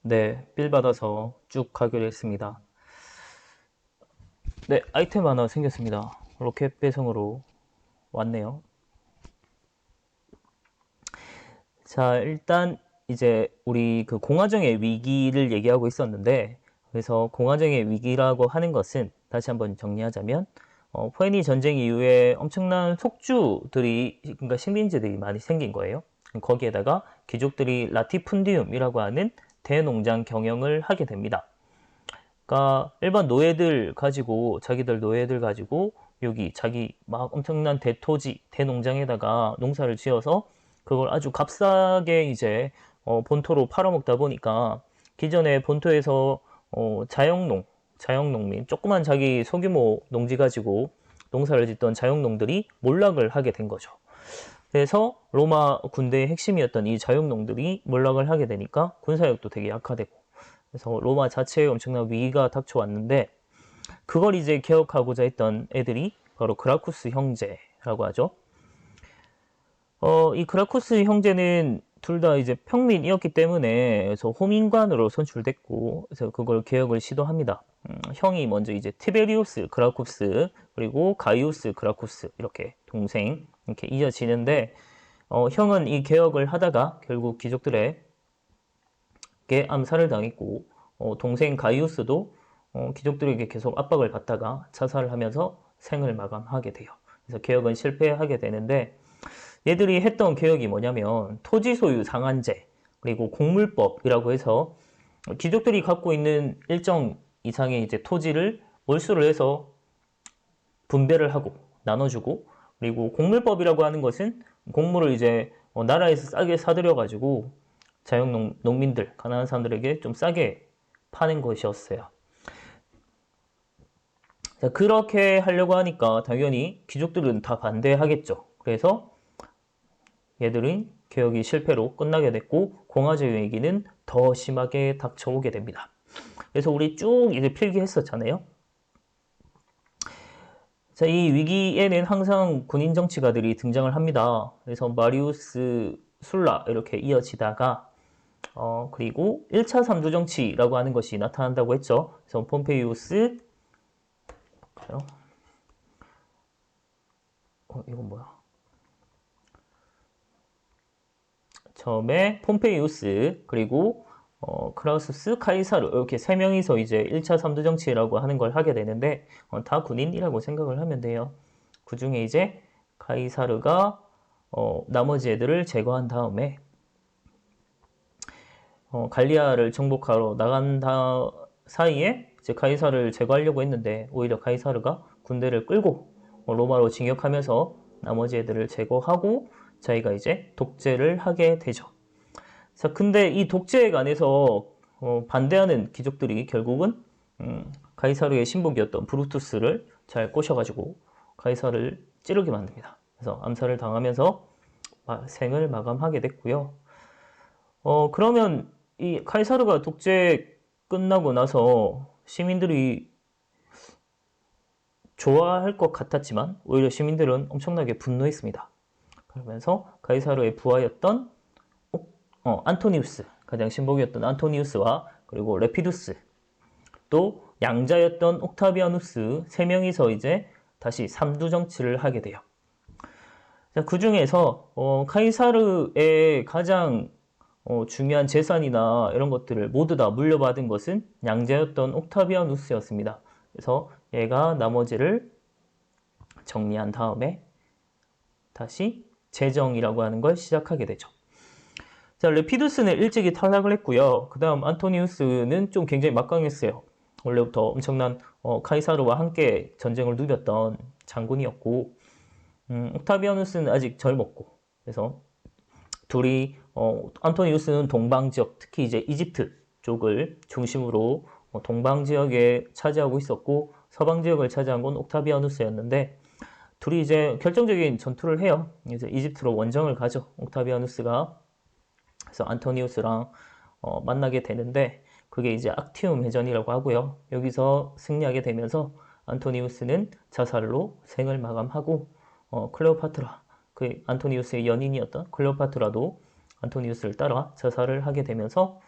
네, 빌 받아서 쭉 가기로 했습니다. 네, 아이템 하나 생겼습니다. 로켓 배송으로 왔네요. 자, 일단 이제 우리 그 공화정의 위기를 얘기하고 있었는데, 그래서 공화정의 위기라고 하는 것은 다시 한번 정리하자면, 포에니 전쟁 이후에 엄청난 속주들이, 그러니까 식민지들이 많이 생긴 거예요. 거기에다가 귀족들이 라티푼디움이라고 하는 대농장 경영을 하게 됩니다. 그러니까 일반 노예들 가지고 자기들 노예들 가지고 여기 자기 막 엄청난 대토지 대농장에다가 농사를 지어서 그걸 아주 값싸게 이제 본토로 팔아먹다 보니까 기존에 본토에서 자영농민 조그만 자기 소규모 농지 가지고 농사를 짓던 자영농들이 몰락을 하게 된 거죠. 그래서 로마 군대의 핵심이었던 이 자영농들이 몰락을 하게 되니까 군사력도 되게 약화되고, 그래서 로마 자체에 엄청난 위기가 닥쳐왔는데, 그걸 이제 개혁하고자 했던 애들이 바로 그라쿠스 형제라고 하죠. 이 그라쿠스 형제는 둘 다 이제 평민이었기 때문에 그래서 호민관으로 선출됐고, 그래서 그걸 개혁을 시도합니다. 형이 먼저 이제 티베리우스 그라쿠스, 그리고 가이우스 그라쿠스, 이렇게 동생 이렇게 이어지는데, 형은 이 개혁을 하다가 결국 귀족들에게 암살을 당했고, 동생 가이우스도 귀족들에게 계속 압박을 받다가 자살을 하면서 생을 마감하게 돼요. 그래서 개혁은 실패하게 되는데, 얘들이 했던 개혁이 뭐냐면 토지 소유 상한제, 그리고 공물법이라고 해서 귀족들이 갖고 있는 일정 이상의 이제 토지를 몰수를 해서 분배를 하고 나눠주고, 그리고 공물법이라고 하는 것은 곡물을 이제 나라에서 싸게 사들여 가지고 자영 농민들, 가난한 사람들에게 좀 싸게 파는 것이었어요. 자, 그렇게 하려고 하니까 당연히 귀족들은 다 반대하겠죠. 그래서 얘들은 개혁이 실패로 끝나게 됐고, 공화제의 위기는 더 심하게 닥쳐오게 됩니다. 그래서 우리 쭉 이제 필기했었잖아요. 자, 이 위기에는 항상 군인 정치가들이 등장을 합니다. 그래서 마리우스, 술라 이렇게 이어지다가 그리고 1차 3주 정치라고 하는 것이 나타난다고 했죠. 그래서 폼페이우스, 이건 뭐야? 처음에 폼페이우스, 그리고 크라우스스, 카이사르, 이렇게 세 명이서 이제 1차 3두 정치라고 하는 걸 하게 되는데, 다 군인이라고 생각을 하면 돼요. 그 중에 이제 카이사르가 나머지 애들을 제거한 다음에 갈리아를 정복하러 나간 사이에 이제 카이사르를 제거하려고 했는데, 오히려 카이사르가 군대를 끌고 로마로 진격하면서 나머지 애들을 제거하고 자기가 이제 독재를 하게 되죠. 자, 근데 이 독재에 관해서 반대하는 귀족들이 결국은 가이사르의 신복이었던 브루투스를 잘 꼬셔가지고 가이사르를 찌르게 만듭니다. 그래서 암살을 당하면서 생을 마감하게 됐고요. 그러면 이 카이사르가 독재 끝나고 나서 시민들이 좋아할 것 같았지만 오히려 시민들은 엄청나게 분노했습니다. 그러면서 가이사르의 부하였던 안토니우스, 가장 신복이었던 안토니우스와 그리고 레피두스, 또 양자였던 옥타비아누스, 세 명이서 이제 다시 삼두 정치를 하게 돼요. 자, 그 중에서 카이사르의 가장 중요한 재산이나 이런 것들을 모두 다 물려받은 것은 양자였던 옥타비아누스였습니다. 그래서 얘가 나머지를 정리한 다음에 다시 재정이라고 하는 걸 시작하게 되죠. 자, 레피두스는 일찍이 탈락을 했고요. 그 다음 안토니우스는 좀 굉장히 막강했어요. 원래부터 엄청난 카이사르와 함께 전쟁을 누볐던 장군이었고, 옥타비아누스는 아직 젊었고, 그래서 둘이 안토니우스는 동방 지역, 특히 이제 이집트 쪽을 중심으로 동방 지역에 차지하고 있었고, 서방 지역을 차지한 건 옥타비아누스였는데, 둘이 이제 결정적인 전투를 해요. 이제 이집트로 원정을 가죠. 옥타비아누스가. 그래서 안토니우스랑 만나게 되는데, 그게 이제 악티움 해전이라고 하고요. 여기서 승리하게 되면서 안토니우스는 자살로 생을 마감하고, 클레오파트라, 그 안토니우스의 연인이었던 클레오파트라도 안토니우스를 따라 자살을 하게 되면서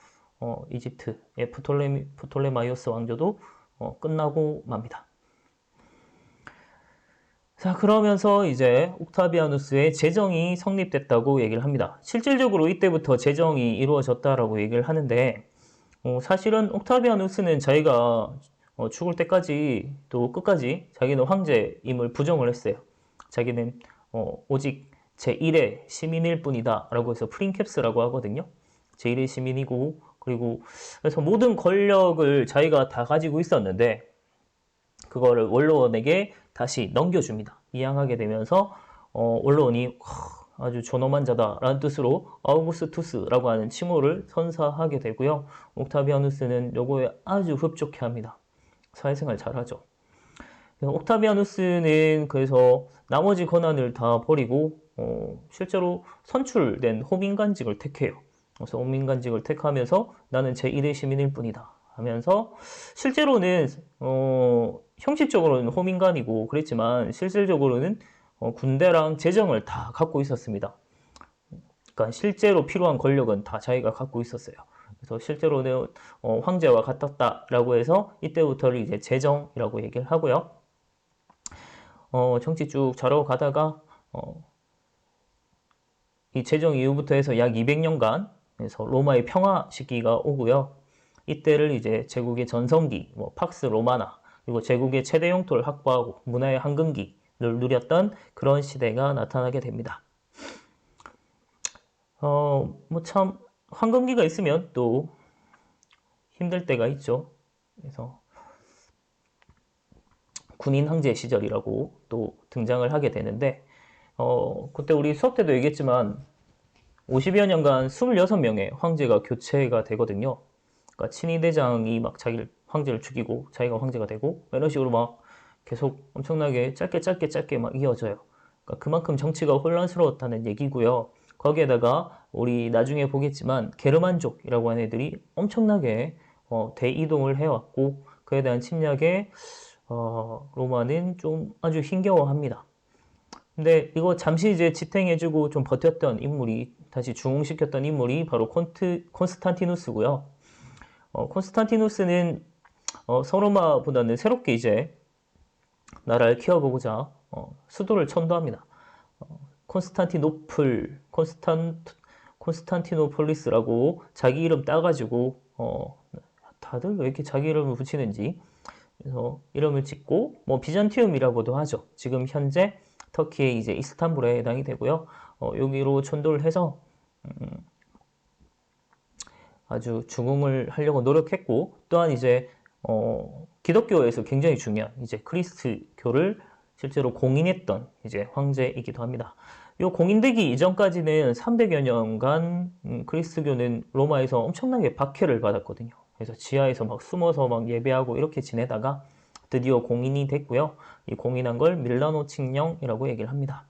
이집트의 프톨레마이오스 왕조도 끝나고 맙니다. 자, 그러면서 이제 옥타비아누스의 제정이 성립됐다고 얘기를 합니다. 실질적으로 이때부터 제정이 이루어졌다라고 얘기를 하는데, 사실은 옥타비아누스는 자기가 죽을 때까지 또 끝까지 자기는 황제임을 부정을 했어요. 자기는 오직 제1의 시민일 뿐이다 라고 해서 프린캡스라고 하거든요. 제1의 시민이고, 그리고 그래서 모든 권력을 자기가 다 가지고 있었는데 그거를 원로원에게 다시 넘겨줍니다. 이양하게 되면서 원로원이 아주 존엄한 자다라는 뜻으로 아우구스투스라고 하는 칭호를 선사하게 되고요. 옥타비아누스는 요거에 아주 흡족해합니다. 사회생활 잘하죠. 옥타비아누스는 그래서 나머지 권한을 다 버리고 실제로 선출된 호민관직을 택해요. 그래서 호민관직을 택하면서 나는 제1의 시민일 뿐이다 하면서 실제로는 형식적으로는 호민관이고 그랬지만 실질적으로는 군대랑 재정을 다 갖고 있었습니다. 그러니까 실제로 필요한 권력은 다 자기가 갖고 있었어요. 그래서 실제로는 황제와 같았다라고 해서 이때부터를 이제 제정이라고 얘기를 하고요. 정치 쭉 잘하고 가다가 이 제정 이후부터 해서 약 200년간 그래서 로마의 평화 시기가 오고요. 이때를 이제 제국의 전성기, 팍스 로마나 그리고 제국의 최대 영토를 확보하고 문화의 황금기를 누렸던 그런 시대가 나타나게 됩니다. 참 황금기가 있으면 또 힘들 때가 있죠. 그래서 군인 황제 시절이라고 또 등장을 하게 되는데 그때 우리 수업 때도 얘기했지만 50여 년간 26명의 황제가 교체가 되거든요. 그러니까 친위대장이 막 자기를 황제를 죽이고 자기가 황제가 되고 이런 식으로 막 계속 엄청나게 짧게 막 이어져요. 그러니까 그만큼 정치가 혼란스러웠다는 얘기고요. 거기에다가 우리 나중에 보겠지만 게르만족이라고 하는 애들이 엄청나게 대이동을 해왔고 그에 대한 침략에 로마는 좀 아주 힘겨워합니다. 근데 이거 잠시 이제 지탱해주고 좀 버텼던 인물이 다시 중흥시켰던 인물이 바로 콘스탄티누스고요. 콘스탄티누스는 서로마보다는 새롭게 이제 나라를 키워보고자 수도를 천도합니다. 콘스탄티노폴리스라고 자기 이름 따가지고 다들 왜 이렇게 자기 이름을 붙이는지 그래서 이름을 짓고 비잔티움이라고도 하죠. 지금 현재 터키의 이제 이스탄불에 해당이 되고요. 여기로 천도를 해서 아주 중흥을 하려고 노력했고 또한 이제 기독교에서 굉장히 중요한 이제 크리스트교를 실제로 공인했던 이제 황제이기도 합니다. 요 공인되기 이전까지는 300여 년간 그리스도교는 로마에서 엄청나게 박해를 받았거든요. 그래서 지하에서 막 숨어서 막 예배하고 이렇게 지내다가 드디어 공인이 됐고요. 이 공인한 걸 밀라노 칙령이라고 얘기를 합니다.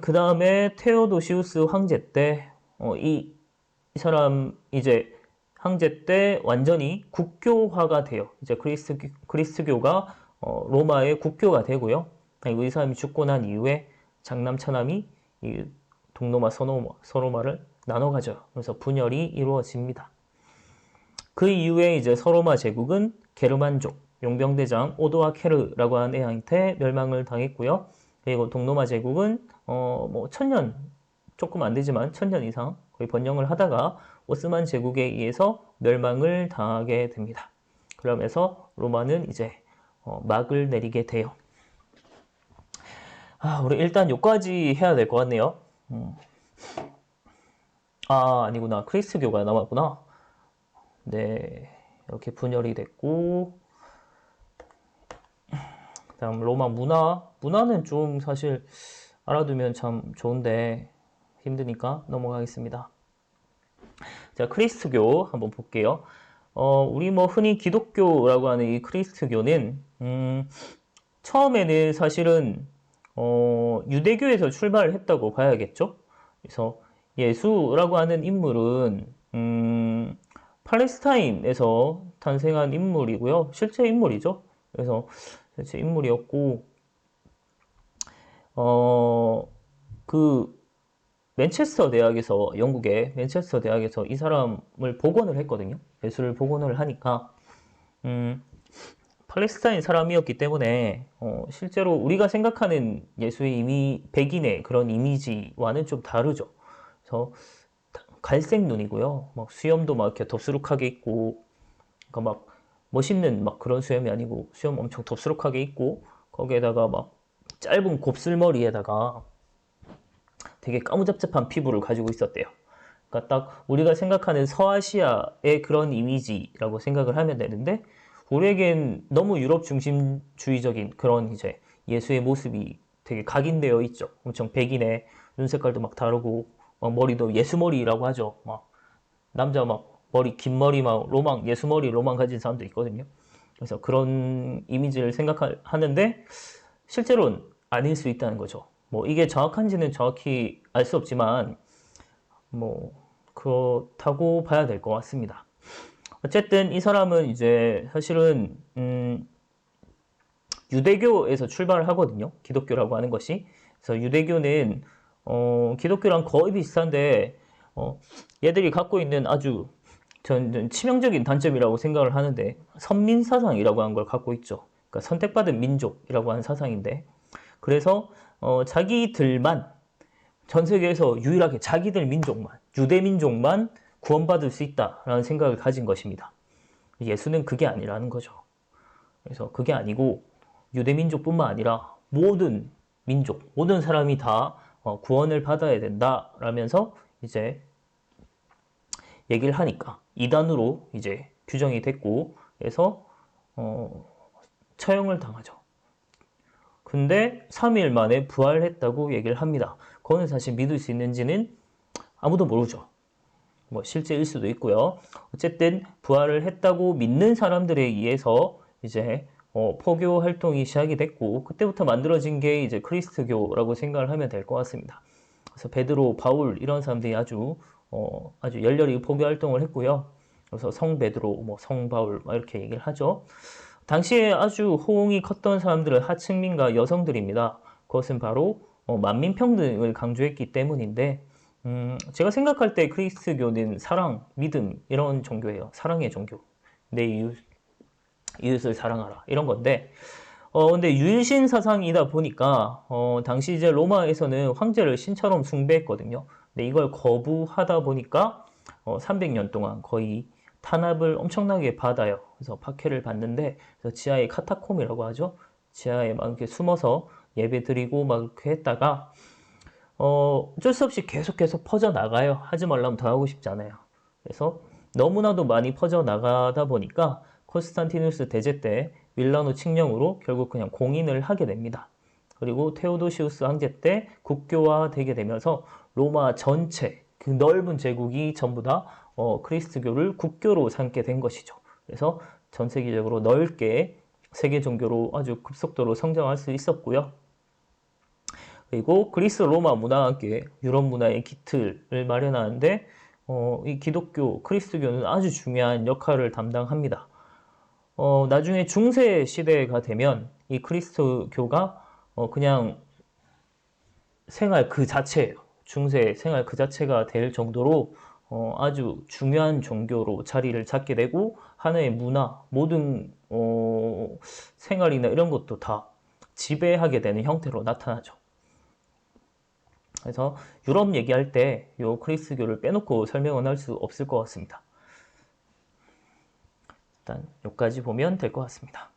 그 다음에 테오도시우스 황제 때 이 사람 이제 황제 때 완전히 국교화가 돼요. 이제 그리스도교가 로마의 국교가 되고요. 그리고 이 사람이 죽고 난 이후에 장남 차남이 이 동로마 서로마를 나눠 가져요. 그래서 분열이 이루어집니다. 그 이후에 이제 서로마 제국은 게르만족 용병대장 오도아 케르라고 하는 애한테 멸망을 당했고요. 그리고 동로마 제국은 1000년 조금 안 되지만 1000년 이상 거의 번영을 하다가 오스만 제국에 의해서 멸망을 당하게 됩니다. 그러면서 로마는 이제 막을 내리게 돼요. 우리 일단 여기까지 해야 될 것 같네요. 아니구나. 크리스교가 남았구나. 네, 이렇게 분열이 됐고 다음 로마 문화는 좀 사실 알아두면 참 좋은데 힘드니까 넘어가겠습니다. 자, 크리스트교 한번 볼게요. 우리 흔히 기독교라고 하는 이 크리스트교는 처음에는 사실은 유대교에서 출발을 했다고 봐야겠죠. 그래서 예수라고 하는 인물은 팔레스타인에서 탄생한 인물이고요. 실제 인물이죠. 그래서 실제 인물이었고 그 맨체스터 대학에서, 영국의 맨체스터 대학에서 이 사람을 복원을 했거든요. 예수를 복원을 하니까 팔레스타인 사람이었기 때문에 실제로 우리가 생각하는 예수의 백인의 그런 이미지와는 좀 다르죠. 그래서 갈색 눈이고요. 막 수염도 막 이렇게 덥수룩하게 있고, 그러니까 막 멋있는 막 그런 수염이 아니고 수염 엄청 덥수룩하게 있고, 거기에다가 막 짧은 곱슬머리에다가 되게 까무잡잡한 피부를 가지고 있었대요. 그러니까 딱 우리가 생각하는 서아시아의 그런 이미지라고 생각을 하면 되는데, 우리에겐 너무 유럽 중심주의적인 그런 이제 예수의 모습이 되게 각인되어 있죠. 엄청 백인의 눈 색깔도 막 다르고, 막 머리도 예수머리라고 하죠. 막 남자 막 머리 긴 머리 막 로망 예수머리 로망 가진 사람도 있거든요. 그래서 그런 이미지를 생각하는데 실제로는 아닐 수 있다는 거죠. 뭐 이게 정확한지는 정확히 알 수 없지만 뭐 그렇다고 봐야 될 것 같습니다. 어쨌든 이 사람은 이제 사실은 유대교에서 출발을 하거든요. 기독교라고 하는 것이. 그래서 유대교는 기독교랑 거의 비슷한데 얘들이 갖고 있는 아주 전 치명적인 단점이라고 생각을 하는데 선민사상이라고 하는 걸 갖고 있죠. 그러니까 선택받은 민족이라고 하는 사상인데 그래서 자기들만 전 세계에서 유일하게 자기들 민족만 유대 민족만 구원받을 수 있다라는 생각을 가진 것입니다. 예수는 그게 아니라는 거죠. 그래서 그게 아니고 유대 민족뿐만 아니라 모든 민족, 모든 사람이 다 구원을 받아야 된다라면서 이제 얘기를 하니까 이단으로 이제 규정이 됐고 그래서 처형을 당하죠. 근데 3일 만에 부활했다고 얘기를 합니다. 그거는 사실 믿을 수 있는지는 아무도 모르죠. 뭐 실제일 수도 있고요. 어쨌든 부활을 했다고 믿는 사람들에 의해서 이제 포교 활동이 시작이 됐고 그때부터 만들어진 게 이제 그리스도교라고 생각을 하면 될 것 같습니다. 그래서 베드로, 바울 이런 사람들이 아주 열렬히 포교 활동을 했고요. 그래서 성 베드로, 뭐 성 바울 이렇게 얘기를 하죠. 당시에 아주 호응이 컸던 사람들은 하층민과 여성들입니다. 그것은 바로 만민평등을 강조했기 때문인데 제가 생각할 때 그리스도교는 사랑, 믿음 이런 종교예요. 사랑의 종교. 내 이웃을 사랑하라 이런 건데 근데 유일신 사상이다 보니까 당시 이제 로마에서는 황제를 신처럼 숭배했거든요. 근데 이걸 거부하다 보니까 300년 동안 거의 탄압을 엄청나게 받아요. 그래서 박해를 받는데 그래서 지하에 카타콤이라고 하죠. 지하에 막 이렇게 숨어서 예배 드리고 막 이렇게 했다가 어쩔 수 없이 계속 퍼져 나가요. 하지 말라면 더 하고 싶지 않아요. 그래서 너무나도 많이 퍼져 나가다 보니까 콘스탄티누스 대제 때 밀라노 칙령으로 결국 그냥 공인을 하게 됩니다. 그리고 테오도시우스 황제 때 국교화되게 되면서 로마 전체 그 넓은 제국이 전부 다 그리스도교를 국교로 삼게 된 것이죠. 그래서 전 세계적으로 넓게 세계 종교로 아주 급속도로 성장할 수 있었고요. 그리고 그리스 로마 문화와 함께 유럽 문화의 기틀을 마련하는데 이 기독교, 그리스도교는 아주 중요한 역할을 담당합니다. 나중에 중세 시대가 되면 이 그리스도교가 그냥 생활 그 자체예요. 중세 생활 그 자체가 될 정도로 아주 중요한 종교로 자리를 잡게 되고 하나의 문화, 모든 생활이나 이런 것도 다 지배하게 되는 형태로 나타나죠. 그래서 유럽 얘기할 때 이 그리스도교를 빼놓고 설명은 할 수 없을 것 같습니다. 일단 여기까지 보면 될 것 같습니다.